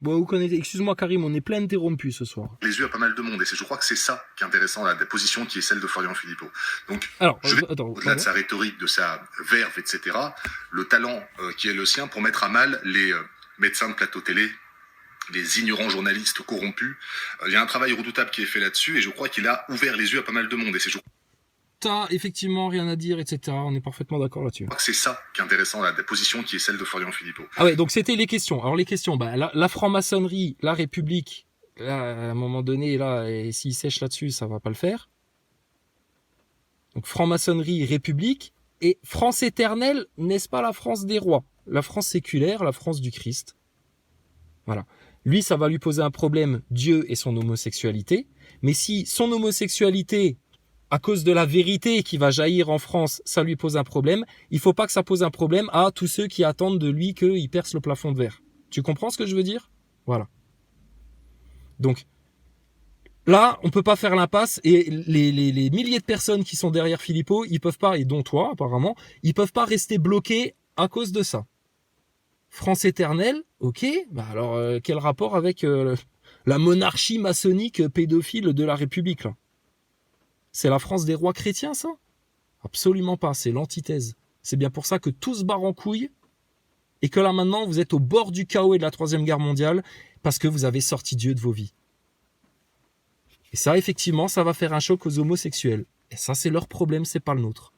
Bon, vous connaissez, excuse-moi Karim, on est plein interrompu ce soir. Les yeux à pas mal de monde, et je crois que c'est ça qui est intéressant, la position qui est celle de Florian Philippot. Donc, Alors, au-delà de sa rhétorique, de sa verve, etc., le talent qui est le sien pour mettre à mal les médecins de plateau télé, les ignorants journalistes corrompus. Il y a un travail redoutable qui est fait là-dessus, et je crois qu'il a ouvert les yeux à pas mal de monde. Et t'as effectivement rien à dire, etc. On est parfaitement d'accord là-dessus. Je crois que c'est ça qui est intéressant, la position qui est celle de Florian Philippot. Ah ouais, donc c'était les questions. Alors les questions, la franc-maçonnerie, la République, là, à un moment donné, là, et s'il sèche là-dessus, ça va pas le faire. Donc franc-maçonnerie, République, et France éternelle, n'est-ce pas la France des rois? La France séculaire, la France du Christ. Voilà. Lui, ça va lui poser un problème, Dieu et son homosexualité. Mais si son homosexualité, à cause de la vérité qui va jaillir en France, ça lui pose un problème, il faut pas que ça pose un problème à tous ceux qui attendent de lui qu'il perce le plafond de verre. Tu comprends ce que je veux dire? Voilà. Donc, là, on peut pas faire l'impasse, et les milliers de personnes qui sont derrière Philippot, ils peuvent pas, et dont toi apparemment, ils peuvent pas rester bloqués à cause de ça. France éternelle, ok, alors quel rapport avec la monarchie maçonnique pédophile de la République là? C'est la France des rois chrétiens, ça? Absolument pas, c'est l'antithèse. C'est bien pour ça que tout se barre en couille, et que là maintenant vous êtes au bord du chaos et de la Troisième Guerre mondiale, parce que vous avez sorti Dieu de vos vies. Et ça, effectivement, ça va faire un choc aux homosexuels. Et ça, c'est leur problème, c'est pas le nôtre.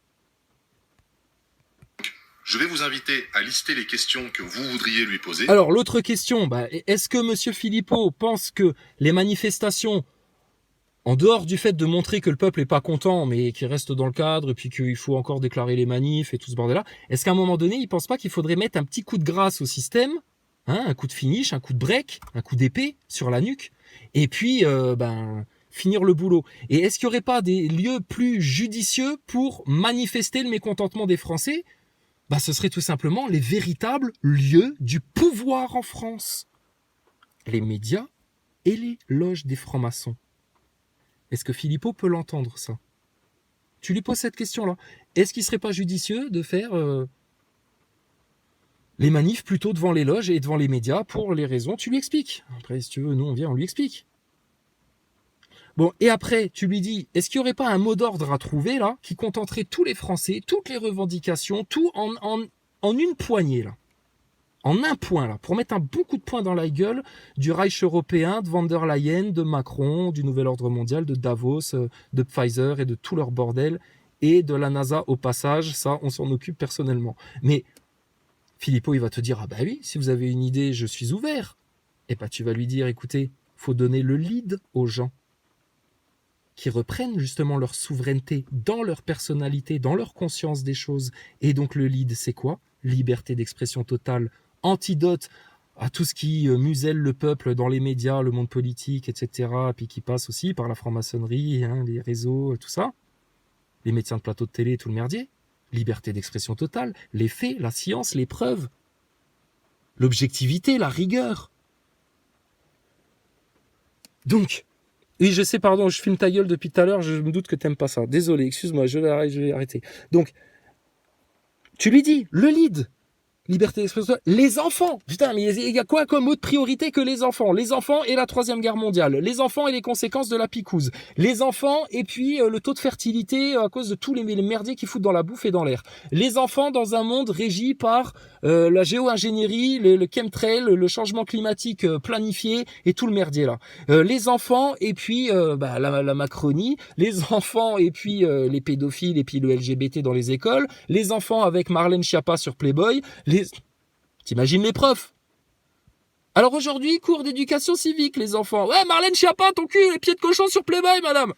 Je vais vous inviter à lister les questions que vous voudriez lui poser. Alors, l'autre question, est-ce que M. Philippot pense que les manifestations, en dehors du fait de montrer que le peuple est pas content, mais qu'il reste dans le cadre, et puis qu'il faut encore déclarer les manifs et tout ce bordel-là, est-ce qu'à un moment donné, il pense pas qu'il faudrait mettre un petit coup de grâce au système, hein, un coup de finish, un coup de break, un coup d'épée sur la nuque, et puis, finir le boulot. Et est-ce qu'il n'y aurait pas des lieux plus judicieux pour manifester le mécontentement des Français? Ce serait tout simplement les véritables lieux du pouvoir en France. Les médias et les loges des francs-maçons. Est-ce que Philippot peut l'entendre, ça? Tu lui poses cette question-là. Est-ce qu'il ne serait pas judicieux de faire les manifs plutôt devant les loges et devant les médias pour les raisons? Tu lui expliques. Après, si tu veux, nous, on vient, on lui explique. Bon, et après, tu lui dis, est-ce qu'il n'y aurait pas un mot d'ordre à trouver, là, qui contenterait tous les Français, toutes les revendications, tout en une poignée, là. En un point, là, pour mettre un bon coup de poing dans la gueule du Reich européen, de von der Leyen, de Macron, du Nouvel Ordre Mondial, de Davos, de Pfizer et de tout leur bordel, et de la NASA au passage, ça, on s'en occupe personnellement. Mais Philippot, il va te dire, ah bah oui, si vous avez une idée, je suis ouvert. Et tu vas lui dire, écoutez, faut donner le lead aux gens, qui reprennent justement leur souveraineté dans leur personnalité, dans leur conscience des choses. Et donc le lead, c'est quoi? Liberté d'expression totale, antidote à tout ce qui muselle le peuple dans les médias, le monde politique, etc. Puis qui passe aussi par la franc-maçonnerie, hein, les réseaux, tout ça. Les médecins de plateau de télé, tout le merdier. Liberté d'expression totale, les faits, la science, les preuves. L'objectivité, la rigueur. Donc, oui, je sais, pardon, je filme ta gueule depuis tout à l'heure, je me doute que t'aimes pas ça. Désolé, excuse-moi, je vais arrêter. Donc, tu lui dis, le lead, liberté d'expression, les enfants. Putain, mais il y a quoi comme autre priorité que les enfants? Les enfants et la Troisième Guerre mondiale. Les enfants et les conséquences de la picouse. Les enfants et puis le taux de fertilité à cause de tous les merdiers qu'ils foutent dans la bouffe et dans l'air. Les enfants dans un monde régi par la géo-ingénierie, le chemtrail, le changement climatique planifié et tout le merdier là. Les enfants et puis la Macronie. Les enfants et puis les pédophiles et puis le LGBT dans les écoles. Les enfants avec Marlène Schiappa sur Playboy. T'imagines les profs? Alors aujourd'hui, cours d'éducation civique, les enfants. Ouais, Marlène Schiappa, ton cul, les pieds de cochon sur Playboy, madame.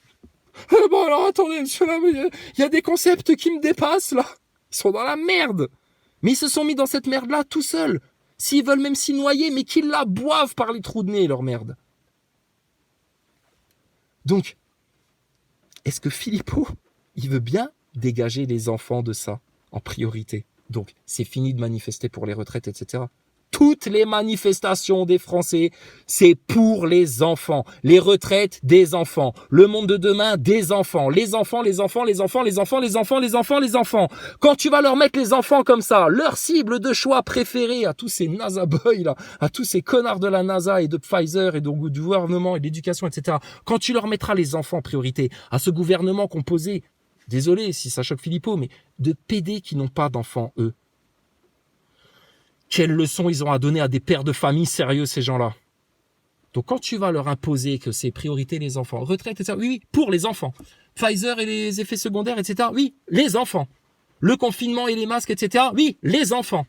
Bon, alors attendez, monsieur, là, il y a des concepts qui me dépassent, là. Ils sont dans la merde. Mais ils se sont mis dans cette merde-là tout seuls. S'ils veulent même s'y noyer, mais qu'ils la boivent par les trous de nez, leur merde. Donc, est-ce que Philippot, il veut bien dégager les enfants de ça, en priorité? Donc, c'est fini de manifester pour les retraites, etc. toutes les manifestations des Français, c'est pour les enfants. Les retraites, des enfants. Le monde de demain, des enfants. Les enfants, les enfants, les enfants, les enfants, les enfants, les enfants, les enfants. Quand tu vas leur mettre les enfants comme ça, leur cible de choix préférée à tous ces NASA boys là, à tous ces connards de la NASA et de Pfizer et du gouvernement et de l'éducation, etc. Quand tu leur mettras les enfants en priorité, à ce gouvernement composé, désolé si ça choque Philippot, mais de pédés qui n'ont pas d'enfants, eux. Quelle leçon ils ont à donner à des pères de famille sérieux, ces gens-là. Donc quand tu vas leur imposer que c'est priorité les enfants, retraite, etc., oui, pour les enfants. Pfizer et les effets secondaires, etc., oui, les enfants. Le confinement et les masques, etc., oui, les enfants.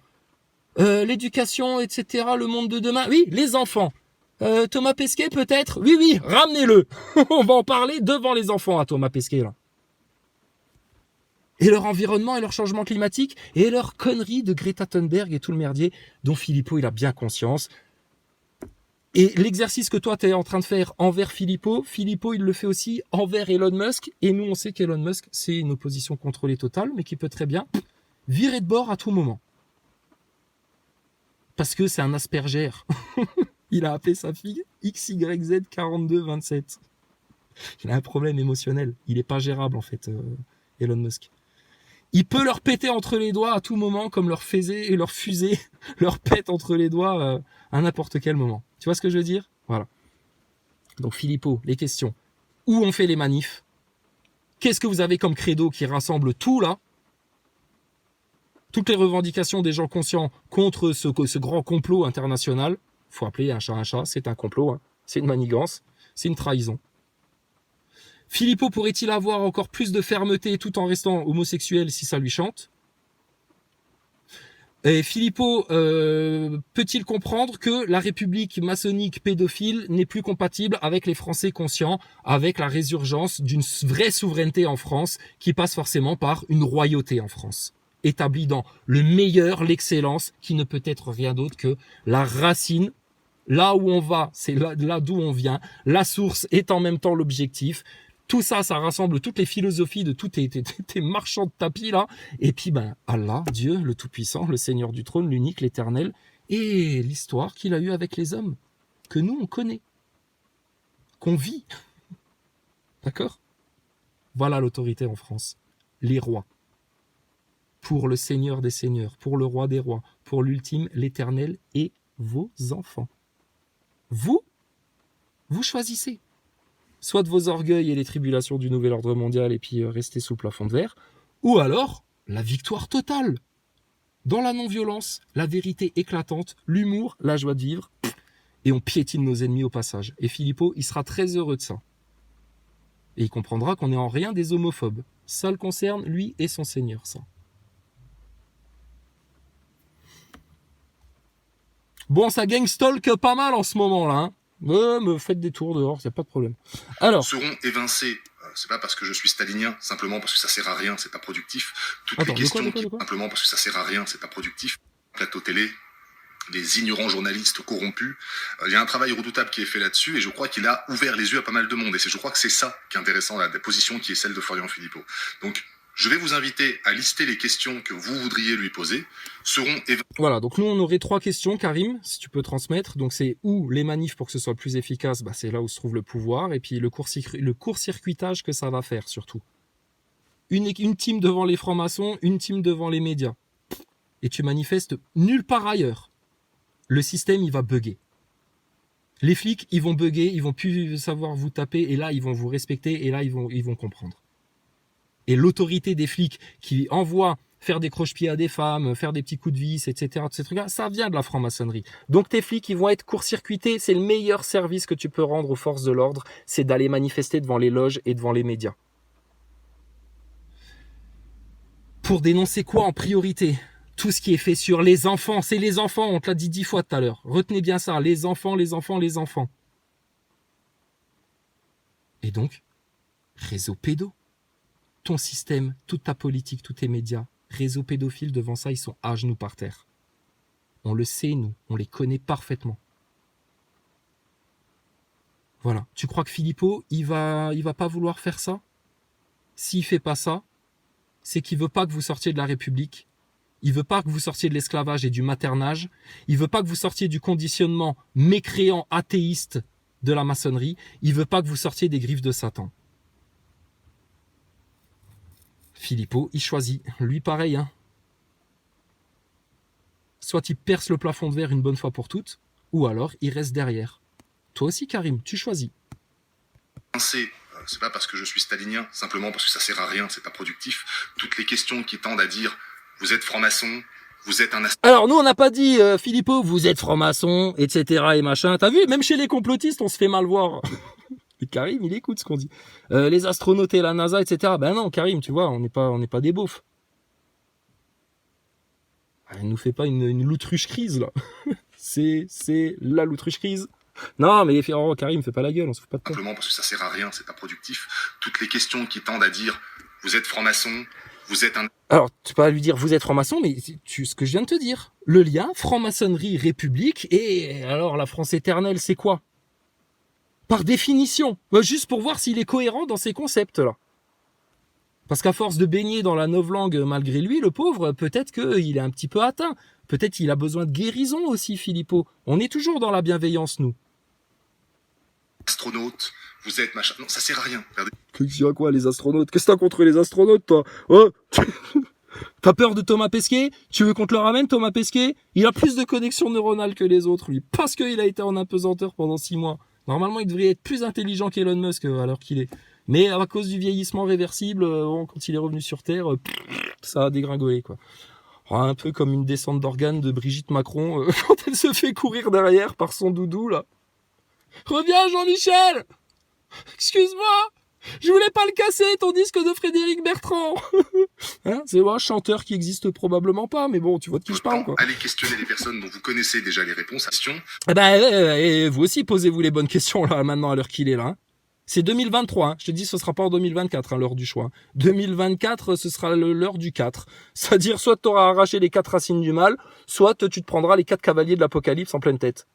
L'éducation, etc., le monde de demain, oui, les enfants. Thomas Pesquet, peut-être, oui, oui, ramenez-le. On va en parler devant les enfants à Thomas Pesquet, là. Et leur environnement et leur changement climatique et leur connerie de Greta Thunberg et tout le merdier dont Philippot, il a bien conscience. Et l'exercice que toi, tu es en train de faire envers Philippot, Philippot, il le fait aussi envers Elon Musk. Et nous, on sait qu'Elon Musk, c'est une opposition contrôlée totale, mais qui peut très bien virer de bord à tout moment. Parce que c'est un aspergère. Il a appelé sa fille XYZ4227. Il a un problème émotionnel. Il n'est pas gérable, en fait, Elon Musk. Il peut leur péter entre les doigts à tout moment, comme leur fusée et leur fusée leur pète entre les doigts à n'importe quel moment. Tu vois ce que je veux dire? Voilà. Donc Philippot, les questions. Où on fait les manifs? Qu'est-ce que vous avez comme credo qui rassemble tout là? Toutes les revendications des gens conscients contre ce grand complot international. Faut appeler un chat, c'est un complot, hein. C'est une manigance, c'est une trahison. Philippot pourrait-il avoir encore plus de fermeté tout en restant homosexuel si ça lui chante? Et Philippot peut-il comprendre que la République maçonnique pédophile n'est plus compatible avec les Français conscients, avec la résurgence d'une vraie souveraineté en France qui passe forcément par une royauté en France, établie dans le meilleur, l'excellence, qui ne peut être rien d'autre que la racine. Là où on va, c'est là d'où on vient. La source est en même temps l'objectif. Tout ça, ça rassemble toutes les philosophies de tous tes marchands de tapis là. Et puis, Allah, Dieu, le Tout-Puissant, le Seigneur du Trône, l'unique, l'éternel, et l'histoire qu'il a eue avec les hommes, que nous, on connaît, qu'on vit. D'accord? Voilà l'autorité en France. Les rois. Pour le Seigneur des Seigneurs, pour le Roi des Rois, pour l'ultime, l'éternel et vos enfants. Vous choisissez. Soit de vos orgueils et les tribulations du nouvel ordre mondial et puis rester sous plafond de verre, ou alors la victoire totale. Dans la non-violence, la vérité éclatante, l'humour, la joie de vivre, et on piétine nos ennemis au passage. Et Philippot, il sera très heureux de ça. Et il comprendra qu'on n'est en rien des homophobes. Ça le concerne, lui et son Seigneur, ça. Bon, ça gangstalk pas mal en ce moment, là, hein. Me faites des tours dehors, y a pas de problème. Alors, seront évincés. C'est pas parce que je suis stalinien, simplement parce que ça sert à rien, c'est pas productif. Toutes les questions, simplement parce que ça sert à rien, c'est pas productif. Plateau télé, les ignorants journalistes corrompus. Il y a un travail redoutable qui est fait là-dessus et je crois qu'il a ouvert les yeux à pas mal de monde. Et je crois que c'est ça qui est intéressant, la position qui est celle de Florian Philippot. Donc, je vais vous inviter à lister les questions que vous voudriez lui poser. Voilà, donc nous on aurait 3 questions, Karim, si tu peux transmettre. Donc c'est où les manifs pour que ce soit plus efficace, c'est là où se trouve le pouvoir. Et puis le court-circuitage que ça va faire surtout. Une team devant les francs-maçons, une team devant les médias. Et tu manifestes nulle part ailleurs. Le système, il va bugger. Les flics, ils vont bugger, ils vont plus savoir vous taper, et là, ils vont vous respecter, et là, ils vont comprendre. Et l'autorité des flics qui envoient faire des croche-pieds à des femmes, faire des petits coups de vis, etc., ces trucs-là, ça vient de la franc-maçonnerie. Donc tes flics, ils vont être court-circuités. C'est le meilleur service que tu peux rendre aux forces de l'ordre, c'est d'aller manifester devant les loges et devant les médias. Pour dénoncer quoi en priorité? Tout ce qui est fait sur les enfants. C'est les enfants, on te l'a dit 10 fois tout à l'heure. Retenez bien ça, les enfants, les enfants, les enfants. Et donc, réseau pédo. Ton système, toute ta politique, tous tes médias, réseau pédophile, devant ça, ils sont à genoux par terre. On le sait, nous, on les connaît parfaitement. Voilà. Tu crois que Philippot, il va pas vouloir faire ça? S'il fait pas ça, c'est qu'il veut pas que vous sortiez de la République. Il veut pas que vous sortiez de l'esclavage et du maternage. Il veut pas que vous sortiez du conditionnement mécréant athéiste de la maçonnerie. Il veut pas que vous sortiez des griffes de Satan. Philippot, il choisit. Lui, pareil, hein. Soit il perce le plafond de verre une bonne fois pour toutes, ou alors il reste derrière. Toi aussi, Karim, tu choisis. C'est pas parce que je suis stalinien, simplement parce que ça sert à rien, c'est pas productif. Toutes les questions qui tendent à dire vous êtes franc-maçon, vous êtes un... Alors nous on n'a pas dit Philippot, vous êtes franc-maçon, etc. et machin. T'as vu, même chez les complotistes on se fait mal voir. Et Karim il écoute ce qu'on dit. Les astronautes et la NASA, etc. Ben non Karim, tu vois, on n'est pas des beaufs. Elle nous fait pas une loutruche crise là. c'est la loutruche crise. Non, mais Karim, fais pas la gueule, on se fout pas de toi. Simplement parce que ça sert à rien, c'est pas productif. Toutes les questions qui tendent à dire vous êtes franc-maçon, vous êtes un... Alors, tu peux pas lui dire vous êtes franc-maçon, mais ce que je viens de te dire. Le lien, franc-maçonnerie, république, et alors la France éternelle, c'est quoi? Par définition. Juste pour voir s'il est cohérent dans ces concepts-là. Parce qu'à force de baigner dans la novlangue malgré lui, le pauvre, peut-être qu'il est un petit peu atteint. Peut-être qu'il a besoin de guérison aussi, Philippot. On est toujours dans la bienveillance, nous. Astronaute, vous êtes machin... Non, ça sert à rien. Qu'est-ce qu'il y a quoi, les astronautes? Qu'est-ce que t'as contre les astronautes, toi? Oh T'as peur de Thomas Pesquet? Tu veux qu'on te le ramène, Thomas Pesquet? Il a plus de connexions neuronales que les autres, lui. Parce qu'il a été en apesanteur pendant 6 mois. Normalement, il devrait être plus intelligent qu'Elon Musk, à l'heure qu'il est. Mais à cause du vieillissement réversible, quand il est revenu sur Terre, ça a dégringolé, quoi. Un peu comme une descente d'organes de Brigitte Macron, quand elle se fait courir derrière par son doudou, là. Reviens, Jean-Michel! Excuse-moi! Je voulais pas le casser, ton disque de Frédéric Bertrand! Hein, c'est un chanteur qui existe probablement pas, mais bon, tu vois de qui je parle, quoi. Allez questionner les personnes dont vous connaissez déjà les réponses à la question. Eh ben, et vous aussi, posez-vous les bonnes questions, là, maintenant, à l'heure qu'il est, là. Hein. C'est 2023, hein. Je te dis, ce sera pas en 2024, hein, l'heure du choix. 2024, ce sera l'heure du 4. C'est-à-dire, soit tu auras arraché les 4 racines du mal, soit tu te prendras les 4 cavaliers de l'apocalypse en pleine tête.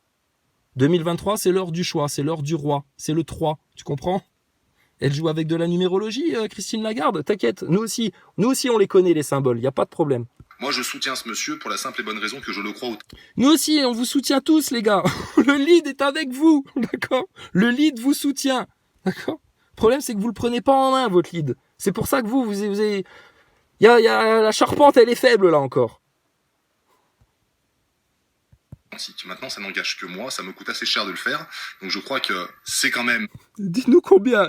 2023, c'est l'heure du choix, c'est l'heure du roi, c'est le 3, tu comprends? Elle joue avec de la numérologie, Christine Lagarde, t'inquiète, nous aussi on les connaît les symboles, y a pas de problème. Moi je soutiens ce monsieur pour la simple et bonne raison que je le crois. Nous aussi, on vous soutient tous les gars, le lead est avec vous, d'accord? Le lead vous soutient, d'accord? Le problème c'est que vous le prenez pas en main votre lead, c'est pour ça que vous avez... y a la charpente, elle est faible là encore. Maintenant, ça n'engage que moi, ça me coûte assez cher de le faire, donc je crois que c'est quand même... Dis-nous combien,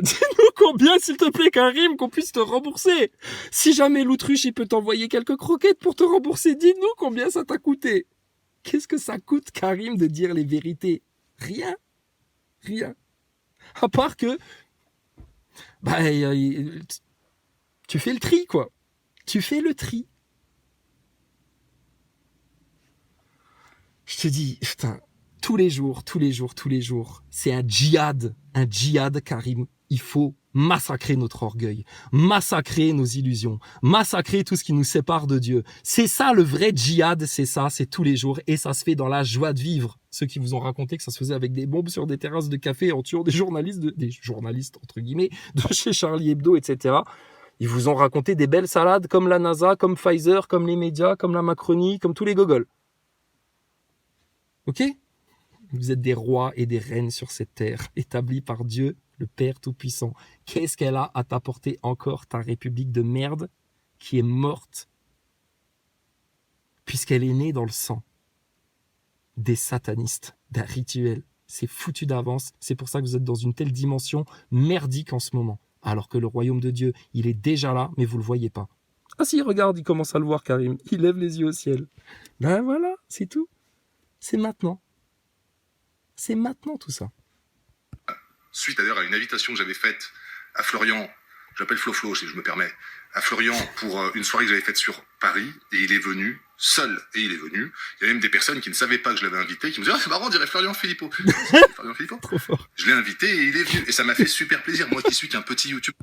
s'il te plaît, Karim, qu'on puisse te rembourser. Si jamais l'autruche, il peut t'envoyer quelques croquettes pour te rembourser, dis-nous combien ça t'a coûté. Qu'est-ce que ça coûte, Karim, de dire les vérités? Rien. À part que... tu fais le tri, quoi. Tu fais le tri. Je te dis, putain, tous les jours, c'est un djihad, Karim. Il faut massacrer notre orgueil, massacrer nos illusions, massacrer tout ce qui nous sépare de Dieu. C'est ça le vrai djihad, c'est tous les jours, et ça se fait dans la joie de vivre. Ceux qui vous ont raconté que ça se faisait avec des bombes sur des terrasses de café en tuant des journalistes entre guillemets, de chez Charlie Hebdo, etc. Ils vous ont raconté des belles salades comme la NASA, comme Pfizer, comme les médias, comme la Macronie, comme tous les gogoles. Ok? Vous êtes des rois et des reines sur cette terre, établis par Dieu, le Père Tout-Puissant. Qu'est-ce qu'elle a à t'apporter encore, ta république de merde, qui est morte, puisqu'elle est née dans le sang des satanistes, d'un rituel. C'est foutu d'avance, c'est pour ça que vous êtes dans une telle dimension merdique en ce moment. Alors que le royaume de Dieu, il est déjà là, mais vous le voyez pas. Ah si, regarde, il commence à le voir, Karim. Il lève les yeux au ciel. Ben voilà, c'est tout. C'est maintenant. C'est maintenant tout ça. Suite d'ailleurs à une invitation que j'avais faite à Florian, j'appelle Flo, si je me permets, à Florian pour une soirée que j'avais faite sur Paris, et il est venu, seul, et il est venu. Il y a même des personnes qui ne savaient pas que je l'avais invité, qui me disaient « Ah, c'est marrant, on dirait Florian Philippot. » Florian Philippot. Trop fort. Je l'ai invité et il est venu, et ça m'a fait super plaisir, moi qui suis qu'un petit YouTube.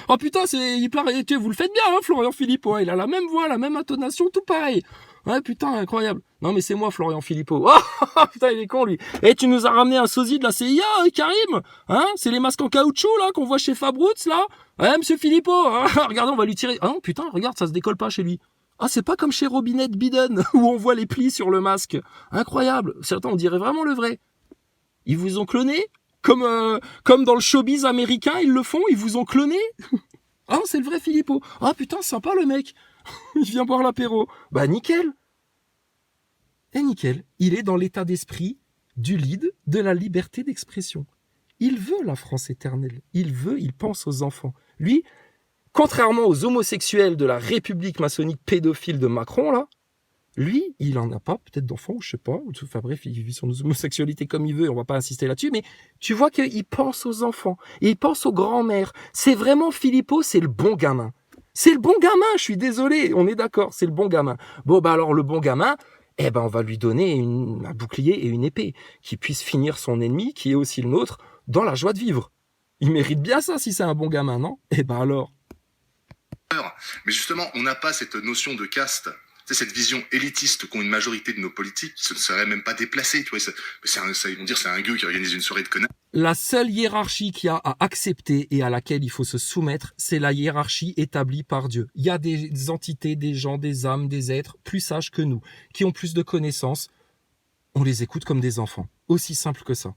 Oh putain, vous le faites bien, hein, Florian Philippot, hein, il a la même voix, la même intonation, tout pareil. Ouais, putain, incroyable. Non, mais c'est moi, Florian Philippot. Oh, putain, il est con, lui. Et tu nous as ramené un sosie de la CIA, Karim. Hein, c'est les masques en caoutchouc, là, qu'on voit chez Fabrutz, là. Ouais, monsieur Philippot. Hein, regardez, on va lui tirer. Ah non, putain, regarde, ça se décolle pas chez lui. Ah, c'est pas comme chez Robinette Biden, où on voit les plis sur le masque. Incroyable. Certains, on dirait vraiment le vrai. Ils vous ont cloné comme dans le showbiz américain, ils le font, ils vous ont cloné. Ah, c'est le vrai Philippot. Ah, putain, sympa le mec. Il vient boire l'apéro. Bah, nickel. Et nickel. Il est dans l'état d'esprit du lead de la liberté d'expression. Il veut la France éternelle. Il pense aux enfants. Lui, contrairement aux homosexuels de la République maçonnique pédophile de Macron, là, lui, il en a pas, peut-être d'enfants, je sais pas. Enfin bref, il vit son homosexualité comme il veut, on va pas insister là-dessus, mais tu vois qu'il pense aux enfants, et il pense aux grands-mères. C'est vraiment Philippot, c'est le bon gamin. C'est le bon gamin, je suis désolé, on est d'accord, c'est le bon gamin. Bon, bah alors le bon gamin, eh ben on va lui donner un bouclier et une épée, qui puisse finir son ennemi, qui est aussi le nôtre, dans la joie de vivre. Il mérite bien ça si c'est un bon gamin, non? Eh ben alors. Mais justement, on n'a pas cette notion de caste, cette vision élitiste qu'ont une majorité de nos politiques, qui ne serait même pas déplacée. Tu vois, ils vont dire c'est un gueux qui organise une soirée de connards. La seule hiérarchie qu'il y a à accepter et à laquelle il faut se soumettre, c'est la hiérarchie établie par Dieu. Il y a des entités, des gens, des âmes, des êtres plus sages que nous, qui ont plus de connaissances. On les écoute comme des enfants. Aussi simple que ça.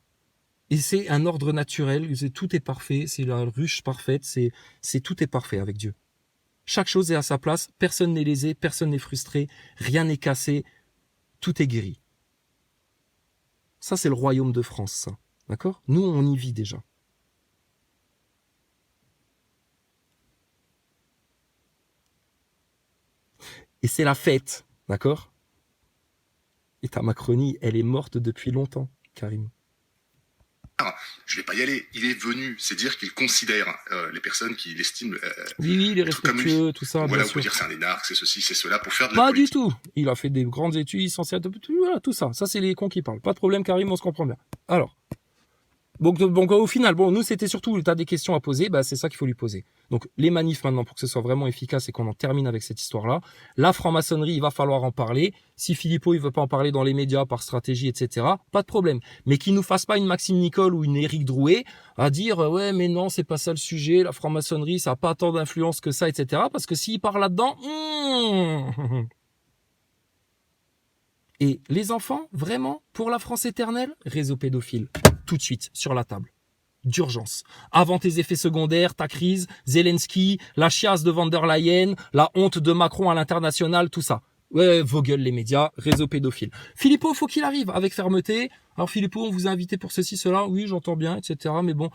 Et c'est un ordre naturel, tout est parfait, c'est la ruche parfaite, tout est parfait avec Dieu. Chaque chose est à sa place, personne n'est lésé, personne n'est frustré, rien n'est cassé, tout est guéri. Ça, c'est le royaume de France, ça. D'accord? Nous, on y vit déjà. Et c'est la fête, d'accord? Et ta Macronie, elle est morte depuis longtemps, Karim. Je vais pas y aller. Il est venu, c'est dire qu'il considère les personnes qui l'estiment. Oui, il est respectueux, tout ça. Voilà, bien on peut sûr. dire c'est un énarque, c'est ceci, c'est cela, pour faire de la Pas politique. du tout. Il a fait des grandes études, censé être... Voilà, tout ça. Ça, c'est les cons qui parlent. Pas de problème, Karim, on se comprend bien. Alors. Donc au final, nous, c'était surtout, tu as des questions à poser, bah, c'est ça qu'il faut lui poser. Donc, les manifs, maintenant, pour que ce soit vraiment efficace et qu'on en termine avec cette histoire-là. La franc-maçonnerie, il va falloir en parler. Si Philippot, il veut pas en parler dans les médias par stratégie, etc., pas de problème. Mais qu'il nous fasse pas une Maxime Nicole ou une Éric Drouet à dire, ouais, mais non, c'est pas ça le sujet, la franc-maçonnerie, ça a pas tant d'influence que ça, etc., parce que s'il part là-dedans, Et les enfants, vraiment, pour la France éternelle, réseau pédophile, tout de suite, sur la table. D'urgence. Avant tes effets secondaires, ta crise, Zelensky, la chiasse de von der Leyen, la honte de Macron à l'international, tout ça. Ouais, vos gueules les médias, réseau pédophile. Philippot, faut qu'il arrive avec fermeté. Alors Philippot, on vous a invité pour ceci, cela, oui, j'entends bien, etc. Mais bon,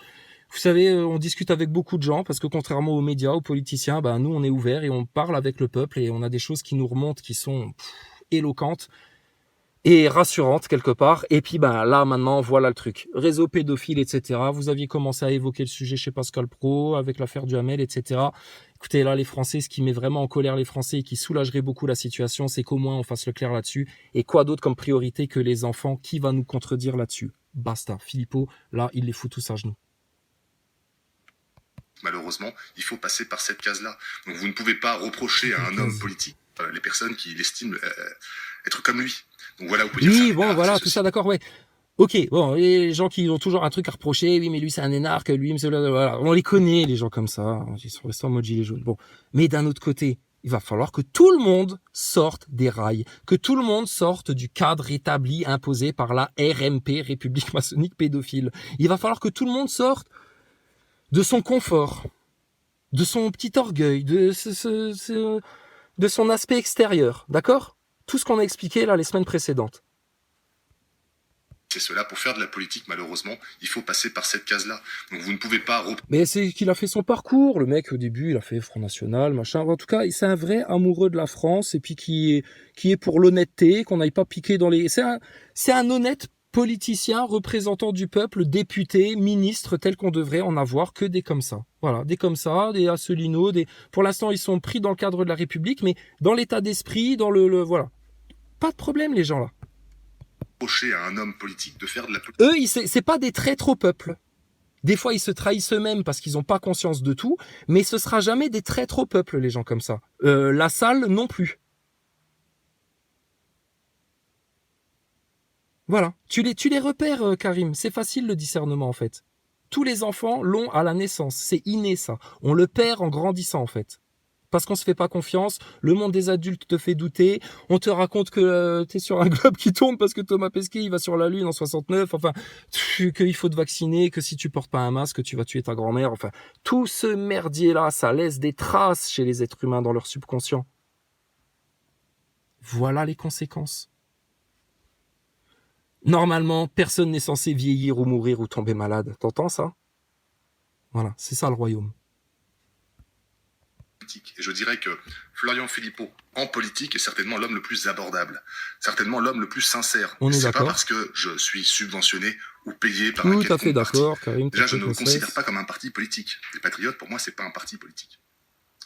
vous savez, on discute avec beaucoup de gens parce que contrairement aux médias, aux politiciens, bah, nous, on est ouverts et on parle avec le peuple et on a des choses qui nous remontent qui sont éloquentes et rassurante quelque part. Et puis là maintenant, voilà le truc. Réseau pédophile, etc. Vous aviez commencé à évoquer le sujet chez Pascal Praud, avec l'affaire du Hamel, etc. Écoutez, là, les Français, ce qui met vraiment en colère les Français et qui soulagerait beaucoup la situation, c'est qu'au moins on fasse le clair là-dessus. Et quoi d'autre comme priorité que les enfants? Qui va nous contredire là-dessus? Basta. Philippot, là, il les fout tous à genoux. Malheureusement, il faut passer par cette case-là. Donc vous ne pouvez pas reprocher à un homme politique les personnes qui l'estiment être comme lui. Donc voilà, vous pouvez dire oui, bon, voilà, tout ça, d'accord, ouais. Ok, bon, les gens qui ont toujours un truc à reprocher, oui, mais lui, c'est un énarque, lui, voilà. On les connaît, les gens comme ça, ils sont restés en mode gilet jaune. Bon, mais d'un autre côté, il va falloir que tout le monde sorte des rails, que tout le monde sorte du cadre établi, imposé par la RMP, République maçonnique pédophile. Il va falloir que tout le monde sorte de son confort, de son petit orgueil, de son aspect extérieur, d'accord? Tout ce qu'on a expliqué là les semaines précédentes. C'est cela, pour faire de la politique, malheureusement, il faut passer par cette case-là. Donc vous ne pouvez pas... Mais c'est qu'il a fait son parcours, le mec au début, il a fait Front National, machin. En tout cas, c'est un vrai amoureux de la France et puis qui est pour l'honnêteté, qu'on n'aille pas piquer dans les... C'est un honnête politicien, représentant du peuple, député, ministre, tel qu'on devrait en avoir que des comme ça. Voilà, des comme ça, des Asselineau, pour l'instant, ils sont pris dans le cadre de la République, mais dans l'état d'esprit, dans le voilà. Pas de problème, les gens là. Reprocher à un homme politique de faire de la politique. Eux, c'est pas des traîtres au peuple. Des fois, ils se trahissent eux-mêmes parce qu'ils n'ont pas conscience de tout, mais ce sera jamais des traîtres au peuple, les gens comme ça. La salle, non plus. Voilà. Tu les repères, Karim. C'est facile le discernement, en fait. Tous les enfants l'ont à la naissance. C'est inné, ça. On le perd en grandissant, en fait. Parce qu'on se fait pas confiance, le monde des adultes te fait douter, on te raconte que t'es sur un globe qui tourne parce que Thomas Pesquet il va sur la Lune en 69, enfin, qu'il faut te vacciner, que si tu portes pas un masque, tu vas tuer ta grand-mère, enfin, tout ce merdier-là, ça laisse des traces chez les êtres humains dans leur subconscient. Voilà les conséquences. Normalement, personne n'est censé vieillir ou mourir ou tomber malade. T'entends ça? Voilà, c'est ça le royaume. Et je dirais que Florian Philippot, en politique, est certainement l'homme le plus abordable, certainement l'homme le plus sincère. On est C'est pas d'accord. parce que je suis subventionné ou payé par un Tout à quelconque fait d'accord, parti. Karim. Déjà, je ne le considère pas comme un parti politique. Les Patriotes, pour moi, c'est pas un parti politique.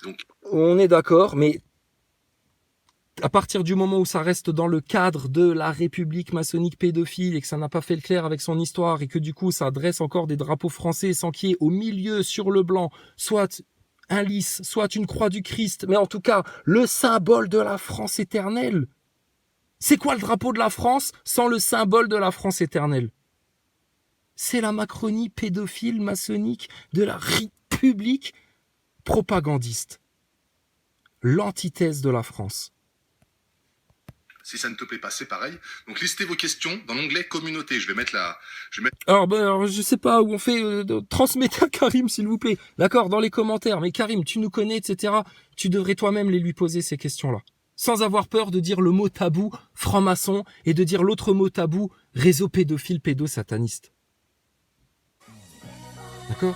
Donc, on est d'accord, mais à partir du moment où ça reste dans le cadre de la République maçonnique pédophile et que ça n'a pas fait le clair avec son histoire et que du coup ça dresse encore des drapeaux français sans qu'il y ait au milieu sur le blanc soit un lys, soit une croix du Christ, mais en tout cas le symbole de la France éternelle. C'est quoi le drapeau de la France sans le symbole de la France éternelle? C'est la Macronie pédophile maçonnique de la République propagandiste. L'antithèse de la France. si ça ne te plaît pas, c'est pareil. Donc, listez vos questions dans l'onglet communauté. Je vais mettre Alors, je sais pas où on fait, transmettez à Karim, s'il vous plaît. D'accord, dans les commentaires. Mais Karim, tu nous connais, etc. Tu devrais toi-même les lui poser ces questions-là. Sans avoir peur de dire le mot tabou, franc-maçon, et de dire l'autre mot tabou, réseau pédophile, pédosataniste. D'accord?